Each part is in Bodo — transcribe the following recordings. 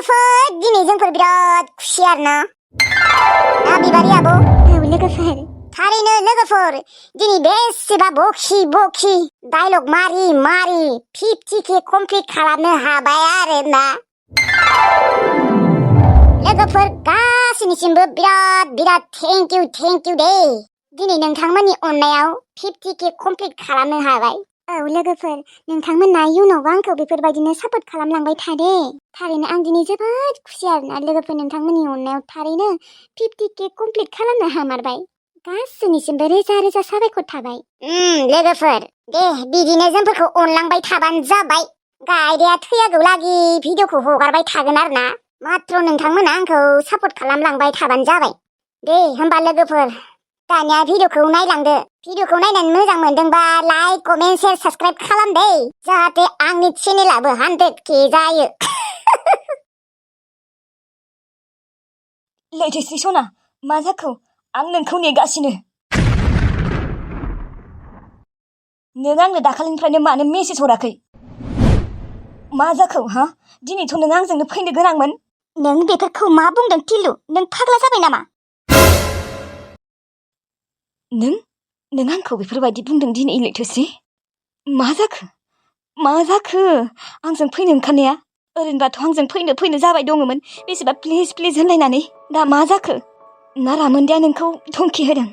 लोगोफोर दिनै जोंफोर बिराद खुसि आरोना बिबारि आब' लोगोफोर थारैनो लोगोफोर दिनै बेसेबा बखि डायलग मारि 50K कमप्लिट खालामनो हाबाय आरोना लोगोफोर गासैनिसिमबो बिराद थेंक इउ दे दिनै नोंथांमोननि अननायाव 50K कमप्लिट खालामनो हाबाय लोगोफोर नोंथांमोना इयुनावबो आंखौ बेफोरबायदिनो सापर्ट खालामलांबाय थादे थारैनो आं दिनै जोबोद खुसि आरोना लोगोफोर नोंथांमोननि अननायाव थारैनो 50K कमप्लिट खालामनो हामारबाय गासैनिसिमबो रोजा साबायखर थाबाय लोगोफोर दे बिदिनो जोंफोरखौ अनलांबाय थाबानो जाबाय गायदाया थैयागौलागि भिडिअखौ हगारबाय थागोन आरोना माथ्र नोंथांमोना आंखौ सापर्ट खालामलांबाय थाबानो जाबाय दे होमबा लोगोफोर दानिया भिडिअखौ नायलांदो भिडिअखौ नायनानै मोजां मोनदोंबा लाइक कमेन्ट शेयार साबस्क्राइब खालाम दे जाहाथे आंनि चेनेलाबो 100K जायो लैथोस्रि सना मा जाखो आं नोंखौ नेगासिनो नों आंनो दाखालिनिफ्रायनो मानो मेसेज हराखै मा जाखो हा दिनैथ' नों आंजोंनो फैनो गोनांमोन नों बेफोरखौ मा बुंदों टिल्लु नों फाग्ला जाबाय नामा नों आंखौ बेफोरबायदि बुंदों दिनै लैथोस्रि मा जाखो आंजों फैनो ओंखारनाया ओरैनोबाथ' आंजों फैनो जाबाय दङमोन बेसेबा प्लिज होनलायनानै दा मा जाखो ना रामोनदाया नोंखौ धमकि होदों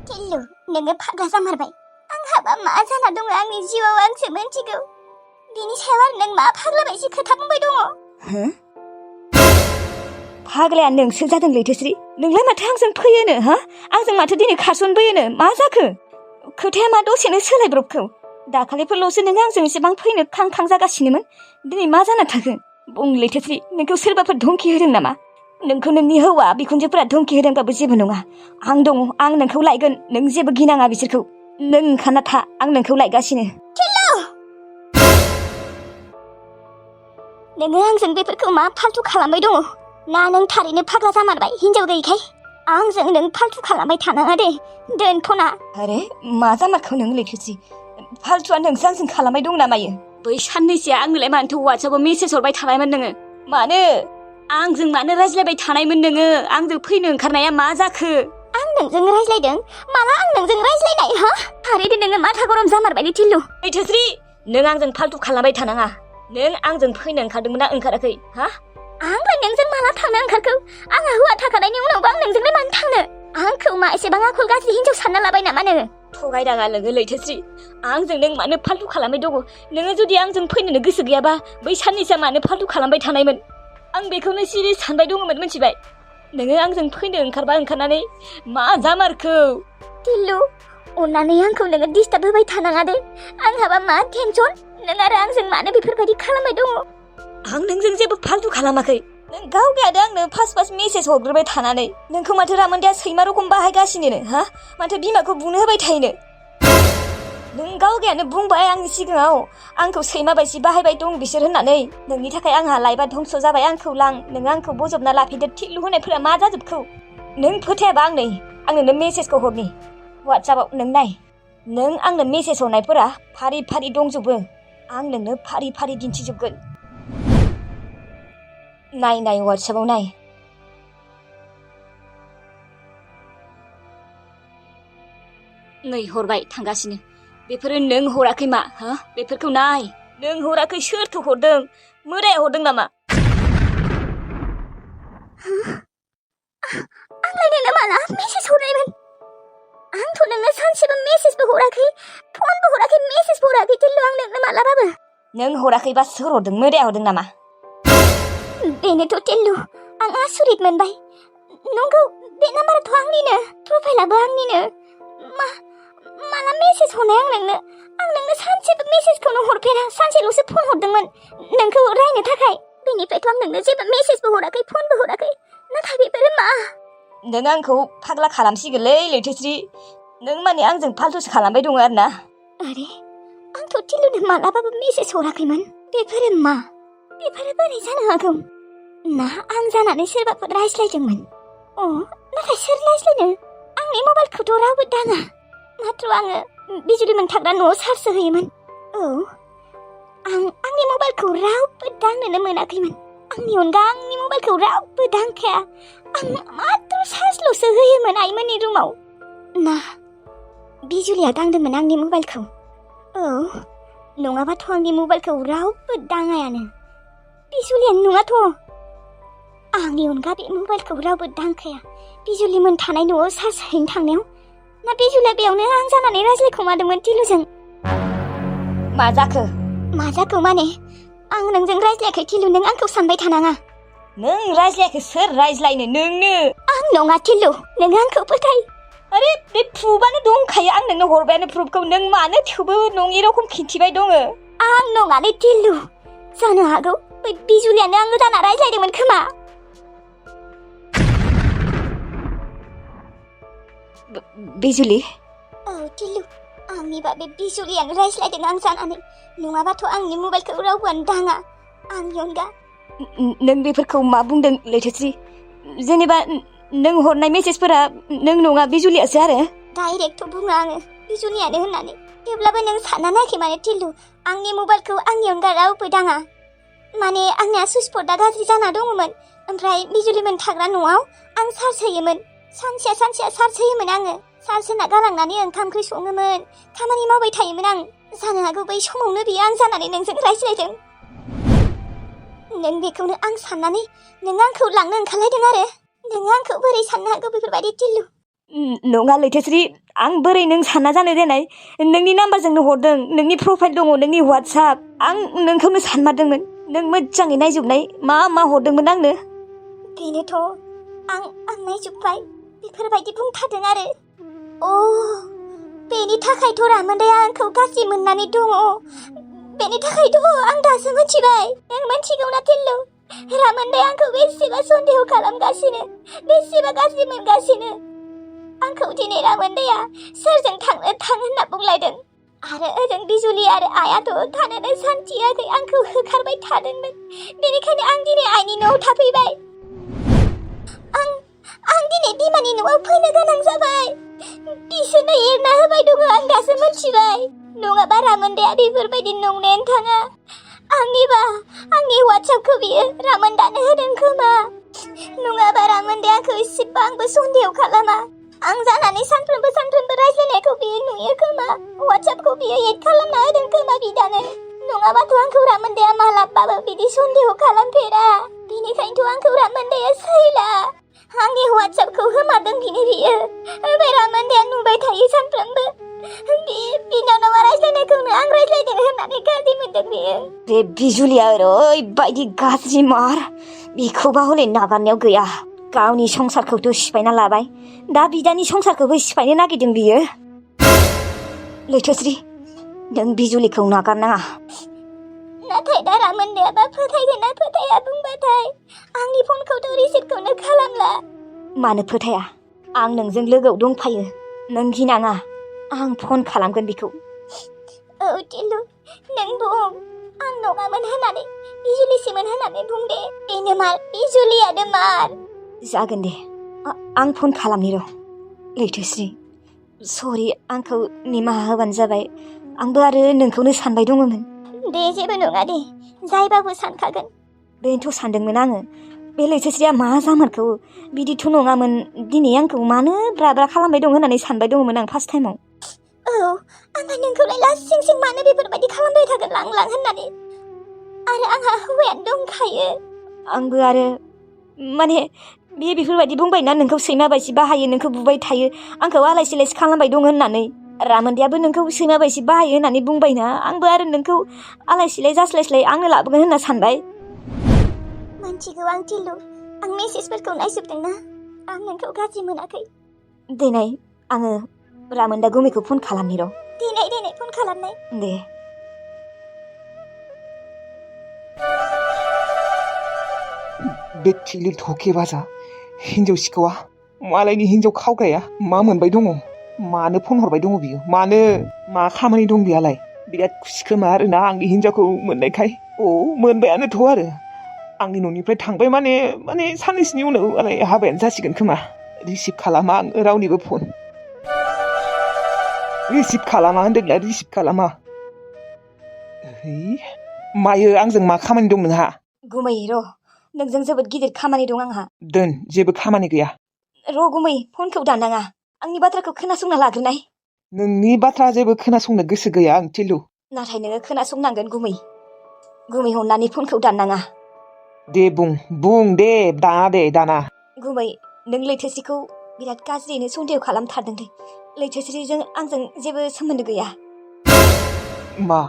टिल्लु नोङो फाग्ला जामारबाय आंहाबा मा जाना दङ आंनि जिउआव आंसो मिन्थिगौ बेनि सायाव आरो नों मा फाग्ला बायदि खोथा बुंबाय दङ फाग्लाया नोंसो जादों लैथोस्रि नोंलाय माथो आंजों फैयोनो हा आंजों माथो दिनै खारसनबोयोनो मा जाखो खोथाया मा दसेनो सोलायब्रबखौ दाखालिफोरल'सो नों आंजों एसेबां फैनो खां जागासिनोमोन दिनै मा जाना थाखो बुं लैथोस्रि नोंखौ सोरबाफोर धमकि होदों नामा नोंखौ नोंनि हौवा बिखुनजोफोरा धमकि होदोंबाबो जेबो नङा आं दङ आं नोंखौ लायगोन नों जेबो गिनाङा बिसोरखौ नों ओंखारना था आं नोंखौ लायगासिनो नोङो आंजों बेफोरखौ मा फाल्तु खालामबाय दङ ना नों थारैनो फाग्ला जामारबाय हिनजाव गैयैखाय आंजों नों फाल्तु खालामबाय थानाङा दे दोनथ'ना आरे मा जामारखौ नों लैथोस्रि फाल्तुआ नोंसो आंजों खालामबाय दं नामायो बै साननैसोआ आंनोलाय मानोथो वाट्सएपआव मेसेज हरबाय थानायमोन नोङो मानो आंजों मानो रायज्लायबाय थानायमोन नोङो आंजों फैनो ओंखारनाया मा जाखो आं नोंजों रायज्लायदों माला आं नोंजों रायज्लायनाय हा थारैनो नोङो माथा गरम जामारबाय टिल्लु लैथोस्रि नों आंजों फाल्तु खालामबाय थानाङा नों आंजों फैनो ओंखारदोंमोन ना ओंखाराखै हा आंलाय नोंजों माला थांनो ओंखारखौ आंहा हौवा थाखानायनि उनावबो आं नोंजोंलाय मानो थांनो आंखौ मा एसेबां आखल गाज्रि हिनजाव सानना लाबाय नामा नोङो थगायदाङा लोगो लैथोस्रि आंजों नों मानो फाल्तु खालामबाय दङ नोङो जुदि आंजों फैनोनो गोसो गैयाबा बै साननैसोआ मानो फाल्तु खालामबाय थानायमोन आं बेखौनो सिरियास सानबाय दङमोन मिथिबाय नोङो आंजों फैनो ओंखारनानै मा जामारखौ टिल्लु अन्नानै आंखौ नोङो डिस्टार्ब होबाय थानाङा दे आंहाबा मा टेनसन नों आरो आंजों मानो बेफोरबायदि खालामबाय दङ आं नोंजों जेबो फाल्तु खालामाखै नों गावगायानो आंनो फार्स्ट मेसेज हरग्रोबाय थानानै नोंखौ माथो रामोनदाया सैमा रखम बाहायगासिनो हा माथो बिमाखौ बुनो होबाय थायोनो नों गावगायानो बुंबाय आंनि सिगाङाव आंखौ सैमा बायदि बाहायबाय दं बिसोर होननानै नोंनि थाखाय आंहा लाइफआ धंस जाबाय आंखौ लां नों आंखौ बजबना लाफिनदो टिल्लु होनायफोरा मा जाजोबखौ नों फोथायाबा आं नोंनो मेसेजखौ हरनि वाट्सएपआव नों नाय नों आंनो मेसेज हरनायफोरा फारि दंजोबो आं नोंनो फारि दिन्थिजोबगोन नाय वाट्सएपआव नाय नै हरबाय थांगासिनो बेफोरो नों हराखै मा हा बेफोरखौ नाय नों हराखै सोरथो हरदों मोदाया हरदों नामा आंलाय नोंनो माला मेसेज हरनायमोन आंथ' नोंनो सानसेबो मेसेजबो हराखै फनबो हराखै मेसेजबो हराखै टिल्लु आं नोंनो मालाबाबो नों हराखैबा सोर हरदों मोदाया हरदों नामा बेनोथ' टिल्लु आं आसुरित मोनबाय नंगौ बे नाम्बाराथ' आंनिनो प्रफाइलाबो आंनिनो माला मेसेज हरनाय आं नोंनो सानसेबो मेसेजखौनो हरफेरा सानसेल'सो फन हरदोंमोन नोंखौ रायनो थाखाय बेनिफ्रायथ' आं नोंनो जेबो मेसेजबो हराखै फनबो हराखै नाथाय बेफोरो मा नों आंखौ फाग्ला खालामसिगोनलै लैथोस्रि नों माने आंजों फाल्तुसो खालामबाय दङ आरोना आरे आंथ' टिल्लुनो मालाबाबो मेसेज हराखैमोन बेफोरो मा बेफोरो बोरै जानो हागौ ना आं जानानै सोरबाफोर रायज्लायदोंमोन नाथाय सोर रायज्लायनो आंनि मबाइलखौथ' रावबो दाङा माथ्र आङो बिजुलिमोन थाग्रा न'आव चार्ज होयोमोन आं आंनि मबाइलखौ रावबो दांनोनो मोनाखैमोन आंनि अनगा आंनि मबाइलखौ रावबो दांखाया। आं मात्र चार्जल'सो होयोमोन आइमोननि रुमाव। ना बिजुलिया दांदोंमोन आंनि मबाइलखौ? औ, नङाबाथ' आंनि मबाइलखौ रावबो दाङायानो। बिजुलियानो नङाथ'। आंनि अनगा बे मबाइलखौ रावबो दांखाया। बिजुलिमोन थानाय न'आव चार्ज हैनो थांनायाव ना बिजुलिया बेयावनो आं जानानै रायज्लायखोमादोंमोन टिलुजों। मा जाखो? मा जाखो माने? आं नोंजों रायज्लायाखै टिलु, नों आंखौ सानबाय थानाङा। नों रायज्लायाखै, सोर रायज्लायनो? नोंनो। आं नङा टिलु, नों आंखौ फोथाय। अरे बे प्रुफआनो दंखायो, आं नोंनो हरबायानो प्रुफखौ। नों मानो थेवबो नङि रखम खिन्थिबाय दङ? आं नङालै टिलु, जानो हागौ बै बिजुलियानो आंनो जाना रायज्लायदोंमोन खोमा। बिजुलि? औ टिलु, आंनिबा बे बिजुलियानो रायज्लायदों आं जानानै। नङाबाथ' आंनि मबाइलखौ रावबोआनो दाङा आंनि अनगा। नों बेफोरखौ मा बुंदों लैथोश्री? जेनेबा नों हरनाय मेसेजफोरा नों नङा, बिजुलियासो आरो? डाइरेक्टथ' बुङा आङो बिजुलियानो होननानै। थेवब्लाबो नों सानना नायाखै माने टिलु, आंनि मबाइलखौ आंनि अनगा रावबो दाङा। माने आंनिया सुइचबर्डआ गाज्रि जाना दङमोन। ओमफ्राय बिजुलिमोन थाग्रा न'आव आं चार्ज होयोमोन। सानसेया चार्ज होयोमोन आङो। चार्ज होना गालांनानै ओंखाम ओंख्रि सङोमोन, खामानि मावबाय थायोमोन आं। जानो हागौ बै समावनो बियो आं जानानै नोंजों रायज्लायदों। नों बेखौनो आं साननानै नों आंखौ लांनो ओंखारलायदों आरो। नों आंखौ बोरै साननो हागौ बेफोरबायदि टिलु? नङा लैथोश्री, आं बोरै नों सानना जानो देनाय? नोंनि नाम्बारजोंनो हरदों, नोंनि प्रफाइल दङ, नोंनि वाट्सएप। आं नोंखौनो सानमारदोंमोन। नों मोजाङै नायजोबनाय मा मा हरदोंमोन आंनो? बेनोथ' आं नायजोब्बाय, बेफोरबायदि बुंथारदों आरो। अ, बेनि थाखायथ' रामोदाया आंखौ गाज्रि मोननानै दङ। बेनि थाखायथ' आं दासो मिथिबाय। नों मिथिगौना टिल्लु? रामोदाया आंखौ बेसेबा सन्देह खालामगासिनो, बेसेबा गाज्रि मोनगासिनो। आंखौ दिनै रामोदाया सोरजों थां होनना बुंलायदों। आरो ओजों बिजुलि आरो आइयाथ' थानोनो सान्थियाखै, आंखौ होखारबाय थादोंमोन। बेनिखायनो आं दिनै आइनि न'आव थाफैबाय। आं दिनै बिमानि न'आव फैनो गोनां जाबाय। बिसोरनो एरना होबाय दङ, आं दासो मिथिबाय। नङाबा रामोदाया बेफोरबायदि नंनायानो थाङा। आंनिबा आंनि वाट्सएपखौ बियो रामोदानो होदों खोमा। नङाबा रामोदाया आंखौ एसेबांबो सन्देह खालामा। आं जानानै सानफ्रोमबो रायज्लायनायखौ बियो नुयो खोमा। वाट्सएपखौ बियो एड खालामना होदों खोमा बिदानो। नङाबाथ' आंखौ रामोदाया मालाबाबो बिदि सन्देह खालामफेरा। बेनिखायनोथ' आंखौ रामोदाया सैला। आंनि वाट्सएपखौ होमारदों बियो। ओमफ्राय रामोदाया नुबाय थायो सानफ्रोमबो। बिनानावा रायज्लायनायखौनो आं रायज्लायदों होननानै गाज्रि मोनदों बियो। बे बिजुलिया ओरैबायदि गाज्रि मार, बेखौबा हले नागारनायाव गैया। गावनि संसारखौथ' सिफायना लाबाय, दा बिदानि संसारखौबो सिफायनो नागिरदों बियो। लैथोश्री, नों बिजुलिखौ नागारनाङा। नाथाय दा रामोदायाबा फोथायगोन ना फोथाया बुंबाथाय? आंनि फनखौथ' रिसिभखौनो खालामला। मानो फोथाया? आं नोंजों लोगोआव दंफायो, नों गिनाङा। आं फन खालामगोन बिखौ। औ टिल्लु, नों बुं। आं नङामोन होननानै, बिजुलिसोमोन होननानै बुं दे। बेनो मार, बिजुलियानो मार। जागोन दे, आं फन खालामनि र'। लैथोश्री, सरि, आंखौ निमाहा होबानो जाबाय। आंबो आरो नोंखौनो सानबाय दङमोन। दे, जेबो नङा दे, जायबाबो सानखागोन। बेनोथ' सानदोंमोन आङो, बे लैथोश्रीया मा जामारखौ? बिदिथ' नङामोन। दिनै आंखौ मानो ब्रा खालामबाय दं होननानै सानबाय दङमोन आं फार्स्ट टाइमाव। औ, आंहा नोंखौलाय लासिं मानो बेफोरबायदि खालामबाय थागोन लां होननानै। आरो आंहा हौवायानो दंखायो। आंबो आरो माने बेफोरबायदि बुंबायना, नोंखौ सैमा बायदि बाहायो, नोंखौ बुबाय थायो, आंखौ आलाय सिलाय खालामबाय दं होननानै। रामोदायाबो नोंखौ सैमा बायदि बाहायो होननानै बुंबायना, आंबो आरो नोंखौ आलाय सिलाय जास्लायस्लाय आंनो लाबोगोन होनना सानबाय। मिथिगौ आं टिल्लु, आं मेसेजफोरखौ नायजोबदोंना। आं नोंखौ गाज्रि मोनाखै। देनाय, आङो रामोदा गुमैखौ फन खालामनि र'। देनाय फन खालामनाय। दे। बे टिल्लु धकेबाजा, हिन्जाव सिखावा, मालायनि हिन्जाव खावग्राया मा मोनबाय दङ? मानो फन हरबाय दङ बियो? मानो? मा खामानि दं बेयालाय? बिराद खुसि खोमा आरोना आंनि हिन्जावखौ मोननायखाय। मोनबायानोथ' आरो। आंनि न'निफ्राय थांबाय माने साननैसोनि उनाव हाबायानो जासिगोन खोमा। रिसिभ खालामा आं रावनिबो फन। रिसिभ खालामा होनदोंला, रिसिभ खालामा। मायो, आंजों मा खामानि दं नोंहा? गुमै र', नोंजों जोबोद गिदिर खामानि दं आंहा। दोन, जेबो खामानि गैया। र' गुमै, फनखौ दाननाङा। आंनि बाथ्राखौ खोनासंना लाग्रोनाय। नोंनि बाथ्रा जेबो खोनासंनो गोसो गैया आं टिलु। नाथाय नोङो खोनासंनांगोन गुमै। गुमै अननानै फनखौ दाननाङा। दे बुं दे, दाना। गुमै, नों लैथोस्रिखौ बिराद गाज्रियैनो सन्देह खालामथारदों। लैथोस्रिजों आंजों जेबो सोमोन्दो गैया। मा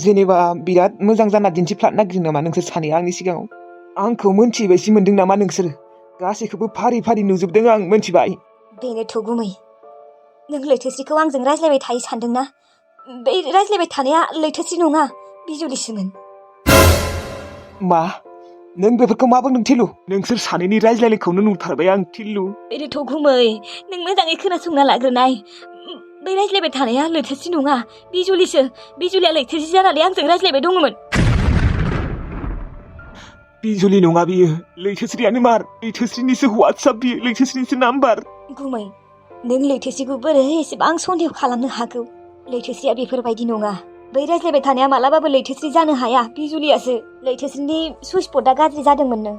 जेनेबा बिराद मोजां जाना दिन्थिफ्लानो नागिरदों नामा नोंसोर सानैया आंनि सिगाङाव? आंखौ मोनथिबायसि मोनदों नामा नोंसोर? गासैखौबो फारि फारि नुजोबदों आं, मोनथिबाय। बेनोथ' गुमै, नों लैथोस्रिखौ आंजों रायज्लायबाय थायो सानदोंना? बे रायज्लायबाय थानाया लैथोस्रि नङा, बिजुलिसोमोन। मा? नों बेफोरखौ मा बुंदों टिलु? नोंसोर सानैनि रायज्लायनायखौनो नुथारबाय आं टिलु। बेनोथ' गुमै, नों मोजाङै खोनासंना लाग्रोनाय। बै रायज्लायबाय थानाया लैथोस्रि नङा, बिजुलिसो। बिजुलिया लैथोस्रि जानानै आंजों रायज्लायबाय दङमोन। बिजुलि नङा बियो, लैथोस्रियानो मार। लैथोस्रिनिसो वाट्सआप बियो, लैथोस्रिनिसो नाम्बार। गुमै, नों लैथोस्रिखौ बोरै एसेबां सन्देह खालामनो हागौ? लैथोस्रिया बेफोरबायदि नङा। बै रायज्लायबाय थानाया मालाबाबो लैथोस्रि जानो हाया, बिजुलियासो। लैथोस्रिनि सुइस बर्डआ गाज्रि जादोंमोननो।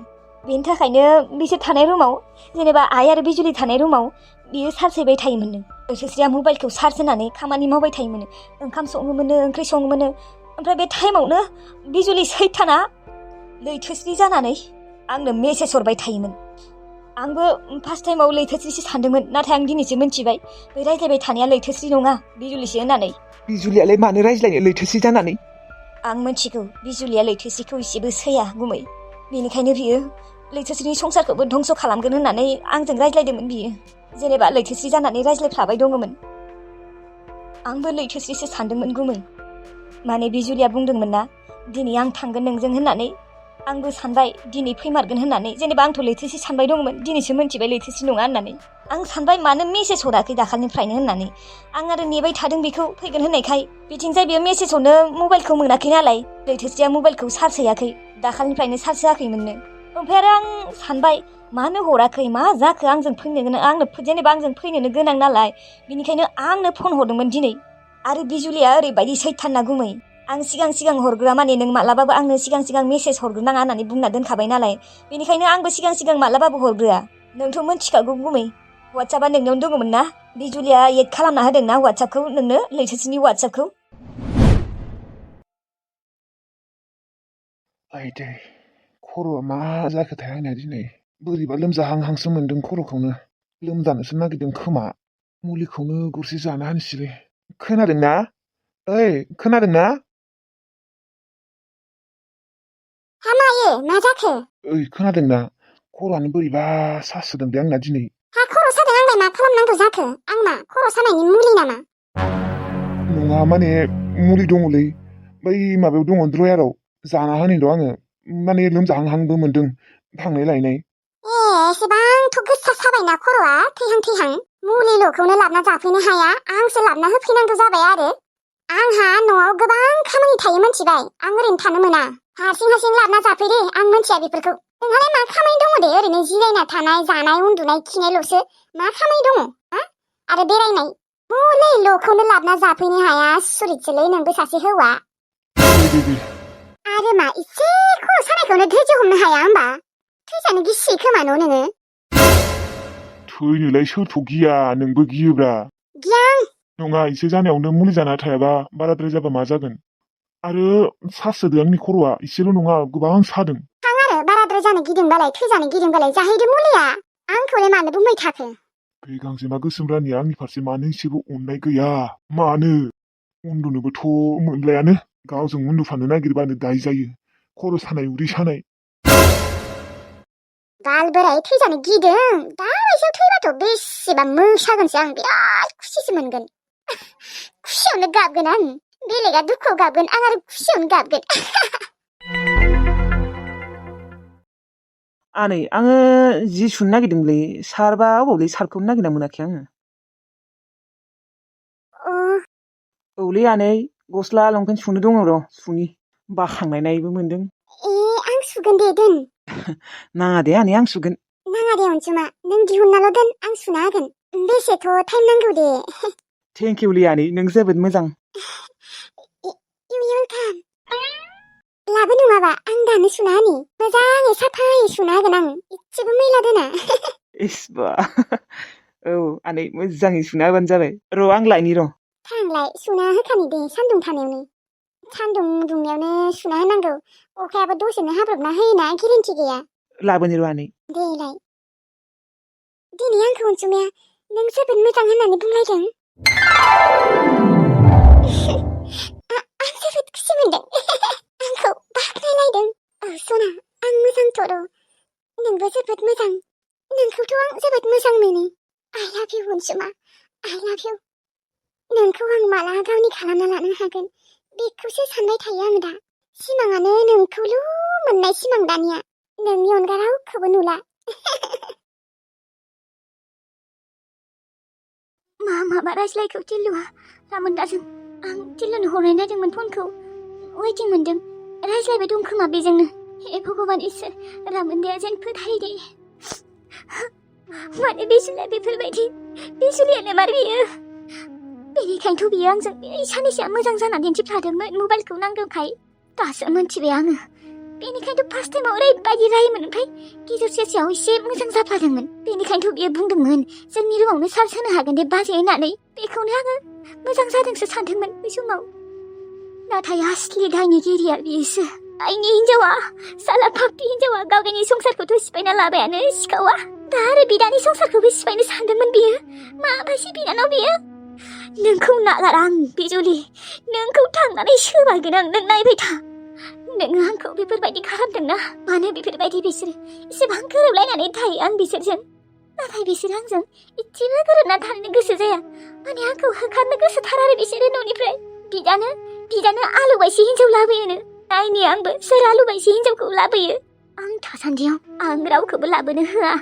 बेनि थाखायनो बिसोर थानाय रुमाव, जेनेबा आइ आरो बिजुलि थानाय रुमाव, बियो चार्ज हैबाय थायोमोननो। लैथोस्रिया मबाइलखौ चार्ज होनानै खामानि मावबाय थायोमोननो। ओंखाम सङोमोननो, ओंख्रि सङोमोननो। ओमफ्राय बे टाइमावनो बिजुलि सैथाना लैथोस्रि जानानै आंनो मेसेज हरबाय थायोमोन। आंबो फार्स्ट टाइमाव लैथोस्रिसो सानदोंमोन, नाथाय आं दिनैसो मिन्थिबाय बै रायज्लायबाय थानाया लैथोस्रि नङा, बिजुलिसो होननानै। बिजुलियालाय मानो रायज्लायनो लैथोस्रि जानानै? आं मिन्थिगौ बिजुलिया लैथोस्रिखौ एसेबो सैया गुमै। बेनिखायनो बियो लैथोस्रिनि संसारखौबो धंस' खालामगोन होननानै आंजों रायज्लायदोंमोन बियो। जेनेबा लैथोस्रि जानानै रायज्लायफ्लाबाय दङमोन। आंबो लैथोस्रिसो सानदोंमोन गुमै। माने बिजुलिया बुंदोंमोन ना दिनै आं थांगोन नोंजों होननानै। आंबो सानबाय दिनै फैमारगोन होननानै। जेनेबा आंथ' लैथोस्रि सानबाय दंमोन, दिनैसो मिन्थिबाय लैथोस्रि नङा होननानै। आं सानबाय मानो मेसेज हराखै दाखालिनिफ्रायनो होननानै। आं आरो नेबाय थादों बेखौ फैगोन होननायखाय। बिथिंजाय बेयो मेसेज हरनो मबाइलखौ मोनाखै नालाय, लैथोस्रिया मबाइलखौ चार्ज हैयाखै, दाखालिनिफ्रायनो चार्ज होआखैमोननो। ओमफ्राय आरो आं सानबाय मानो हराखै, मा जाखो? आंजों फैनोनो गोनां नालाय, बिनिखायनो आंनो फन हरदोंमोन दिनै। आरो बिजुलिया ओरैबायदि सैथानना गुमै। आं सिगां हरग्रोआ, माने नों मालाबाबो आंनो सिगां मेसेज हरग्रोनाङा होननानै बुंना दोनखाबाय नालाय, बेनिखायनो आंबो सिगां मालाबाबो हरग्रोआ। नोंथ' मिन्थिखागौ गुमै, वाट्सआपआ नोंनावनो दङमोन ना? बिजुलिया एड खालामना होदों ना वाट्सआपखौ नोंनो, लैथोस्रिनि वाट्सआपखौ। आइदै, खर'आ मा जाखोथाय आंना दिनै? बोरैबा लोमजाहांहांसो मोन्दों खर'खौनो। लोमजानोसो नागिरदों खोमा। मुलिखौनो गरसे जाना होनोसैलै। खोनादोंना? ओइ, खोनादोंना? हा मायो, मा जाखो? ओइ, खोनादोंना? खर'आनो बोरैबा सासोदों दे आंना दिनै। हा खर' सादों, आंलाय मा खालामनांगौ जाखो? आं मा खर' सानायनि मुलि नामा? नङा, माने मुलि दङलै। बै माबायाव दङ, ड्रयाराव। जाना होनायल' आङो। माने लोमजाहांहांबो मोन्दों, थांनाय लायनाय। एसेबांथ' गोसा साबायना खर'आ, थैहां। मुलिल'खौनो लाबना जाफैनो हाया, आंसो लाबना होफैनांगौ जाबाय आरो। आंहा न'आव गोबां खामानि थायो मिन्थिबाय। आं ओरैनो थानो मोना। हारसिं लाबना जाफै दे, आं मिन्थिया बेफोरखौ। नोंहालाय मा खामानि दङ दे? ओरैनो जिरायना थानाय, जानाय, उन्दुनाय, खिनायल'सो। मा खामानि दङ? हा? आरो बेरायनाय? मुलिल'खौनो लाबना जाफैनो हाया, सुरितसोलै नोंबो सासे हौवा। दे। आरो मा इसे खर' सानायखौनो धैर्य हमनो हाया होमबा? थैजानो गिसि खोमा न' नोङो? थैनोलाय सोरथ' गिया, नोंबो गियोब्रा। गियां? नङा, एसे जानायावनो मुलि जाना थायाबा बाराद्राय जाबा मा जागोन? आरो सासोदों आंनि खर'आ, इसेल' नङा, गोबां सादों। थां आरो बाराद्राय जानो गिदोंबालाय, थैजानो गिदोंबालाय जाहैदो मुलिया। आंखौलाय मानो बुंबाय थाखो? बे गांजेमा गोसोम रानिया आंनि फारसे मानो एसेबो अननाय गैया? मानो? उन्दुनोबोथ' मोनलायानो। गावजों उन्दुफानो नागिरबानो दाय जायो। खर' सानाय, उदै सानाय। बाल बोराय, थैजानो गिदों? दा बायसायाव थैबाथ' बेसेबा मोसागोनसो आं, बिराद खुसिसो मोनगोन। खुसियावनो गाबगोन आं। बेलेगा दुखुआव गाबगोन, आं आरो खुसियावनो गाबगोन। आनै, आङो जि सुनो नागिरदोंलै। सार्फआ अबावलै? सार्फखौनो नागिरना मोनाखै आङो। औलै आनै, गस्ला लंपेन्ट सुनो दङ र', सुनि। बाखांनायबो मोन्दों। आं सुगोन दे, दोन। नाङा दे आनै, आं सुगोन। नाङा दे अनसुमा, नों दिहुननाल' दोन, आं सुना होगोन। बेसेथ' टाइम नांगौ दे। थेंकिउलै आनै, नों जोबोद मोजां। इउ वेलकाम। लाबो नङाबा आं दानो सुना होनि मोजाङै साफायै सुना होगोन आं इसेबो मैला दोना इस्बा औ आनै मोजाङै सुना होबानो जाबाय र' आं लायनि र' थांलाय सुना होखानि दे सान्दुं थानायावनो सान्दुं दुंनायावनो सुना होनांगौ अखायाबो दसेनो हाब्रबना होयोना गेरेन्टि गैया लाबोनि र' आनै देलाय दिनै आंखौ अनसुमाया नों जोबोद मोजां होननानै बुंलायदों आं जोबोद खुसि मोनदों आंखौ बाख्नायलायदों औ सना आं मोजांथ' र' नोंबो जोबोद मोजां नोंखौथ' आं जोबोद मोजां मोनो आइ लाभ इउ अनसुमा आइ लाभ इउ नोंखौ आं माला गावनि खालामना लानो हागोन बेखौसो सानबाय थायो आङो दा सिमाङानो नोंखौल' मोननाय सिमां दानिया नोंनि अनगा रावखौबो नुला माबा रायज्लायखौ टिल्लुआ रामोनदाजों आं टिल्लुनो हरनाय नायदोंमोन फनखौ वेटिं मोनदों रायज्लायबाय दं खोमा बेजोंनो हे भगबान इसोर रामोनदाया जेन फोथायो दे माने बिजुलिया बेफोरबायदि बिजुलियालाय मार बियो बेनिखायनोथ' बियो आंजों बे सानैसोआ मोजां जाना दिन्थिफ्लादोंमोन मबाइलखौ नांगौखाय दासो मोनथिबाय आङो बेनिखायनोथ' फार्स्ट टाइमाव ओरैबायदि रायोमोन ओमफ्राय गेजेर ससेयाव एसे मोजां जाफ्लादोंमोन बेनिखायनोथ' बियो बुंदोंमोन जोंनि रुमावनो चार्ज होनो हागोन दे बाजै होननानै बेखौनो आङो मोजां जादोंसो सानदोंमोन बै समाव नाथाय आसलि दायनिगिरिया बियोसो आइनि हिन्जावा साला फाफ्लि हिन्जावा गावनि संसारखौथ' सिफायना लाबायानो सिखावा दा आरो बिदानि संसारखौबो सिफायनो सानदोंमोन बियो माबायदि बिनानाव बियो नोंखौ नागार आं बिजुलि नोंखौ थांनानै सोबागोन आं नों नायबाय था नोङो आंखौ बेफोरबायदि खालामदोंना मानो बेफोरबायदि बिसोरो एसेबां गोरोबलायनानै थायो आं बिसोरजों नाथाय बिसोर आंजों एसेबो गोरोबना थानो गोसो जाया माने आंखौ होखारनो गोसोथार आरो बिसोरो न'निफ्राय बिदानो आलु बायसि हिन्जाव लाबोयोनो नायनि आंबो सोर आलु बायसि हिन्जावखौ लाबोयो आं थासान्दियाव आं रावखौबो लाबोनो होआ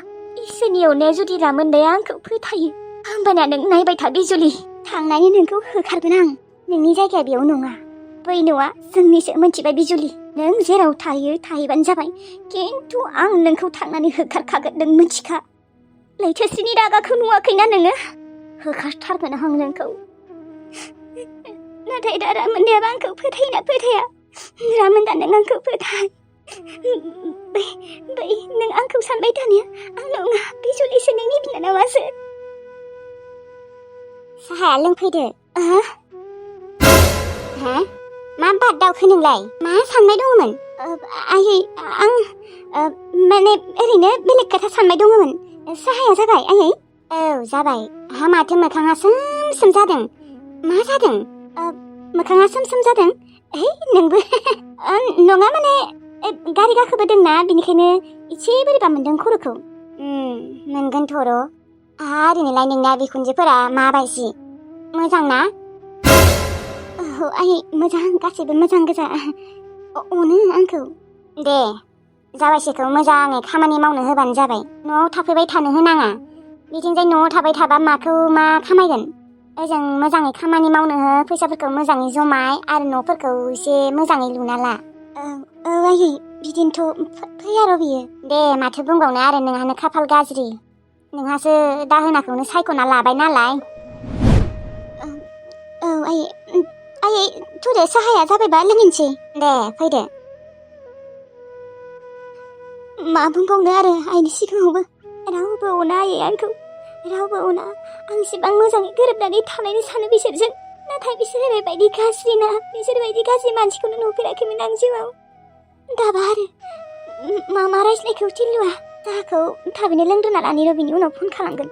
इसोरनि अननाया जुदि रामोनदाया आंखौ फोथायो होमबाना नों नायबाय था बिजुलि थांनानै नोंखौ होखारगोन आं नोंनि जायगाया बेयाव नङा बै न'आ जोंनिसो मोनथिबाय बिजुलि नों जेराव थायो थाहैबानो जाबाय खिन्थु आं नोंखौ थांनानै होखारखागोन नों मिथिखा लैथोस्रिनि रागाखौ नुवाखैना नोङो होखारथारगोन आं नोंखौ नाथाय दा रामोनदायाबा आंखौ फोथायोना फोथाया रामोनदा नों आंखौ फोथाय बै नों आंखौ सानबाय थानाया आं नङा बिजुलिसो नोंनि बिनानावासो साहाया लोंफैदो हा मा बाद दावखो नोंलाय मा साननाय दङमोन आयै आं माने ओरैनो बेलेग खोथा सानबाय दङमोन साहाया जाबाय आयै औ जाबाय हा माथो मोखाङा सोम सोम जादों मा जादों मोखाङा सोम सोम जादों नोंबो नङा माने गारि गाखोबोदोंना बिनिखायनो एसे बोरैबा मोनदों खर'खौ मोनगोनथ' र' ओरैनोलाय नोंना बिखुनजोफोरा माबायदि मोजां ना औ आयै मोजां गासैबो मोजां गोजा अनो आंखौ दे जाबायसेखौ मोजाङै खामानि मावनो होबानो जाबाय न'आव थाफैबाय थानो होनाङा बिथिंजाय न'आव थाबाय थाबा माखौ मा खामायगोन ओजों मोजाङै खामानि मावनो हो फैसाफोरखौ मोजाङै जमाय आरो न'फोरखौ एसे मोजाङै लुना ला औ आयै बिदिनोथ' फैया र' बियो दे माथो बुंबावनो आरो नोंहानो खाफाल गाज्रि नोंहासो दाहोनाखौनो सायख'ना लाबाय नालाय औ आयै थुदो साहाया जाबायबा लोंनोसै दे फैदो मा बुंबावनो आरो आइनि सिगाङावबो रावबो अना आयै आंखौ रावबो अना आं इसेबां मोजाङै गोरोबनानै थानायनि सानो बिसोरजों नाथाय बिसोर ओरैबायदि गाज्रि ना बिसोरबायदि गाज्रि मानसिखौनो नुफेराखैमोन आं जिउआव दाबा आरो मा रायज्लायखौ टिल्लुआ साहाखौ थाबैनो लोंग्रोना लानि र' बिनि उनाव फन खालामगोन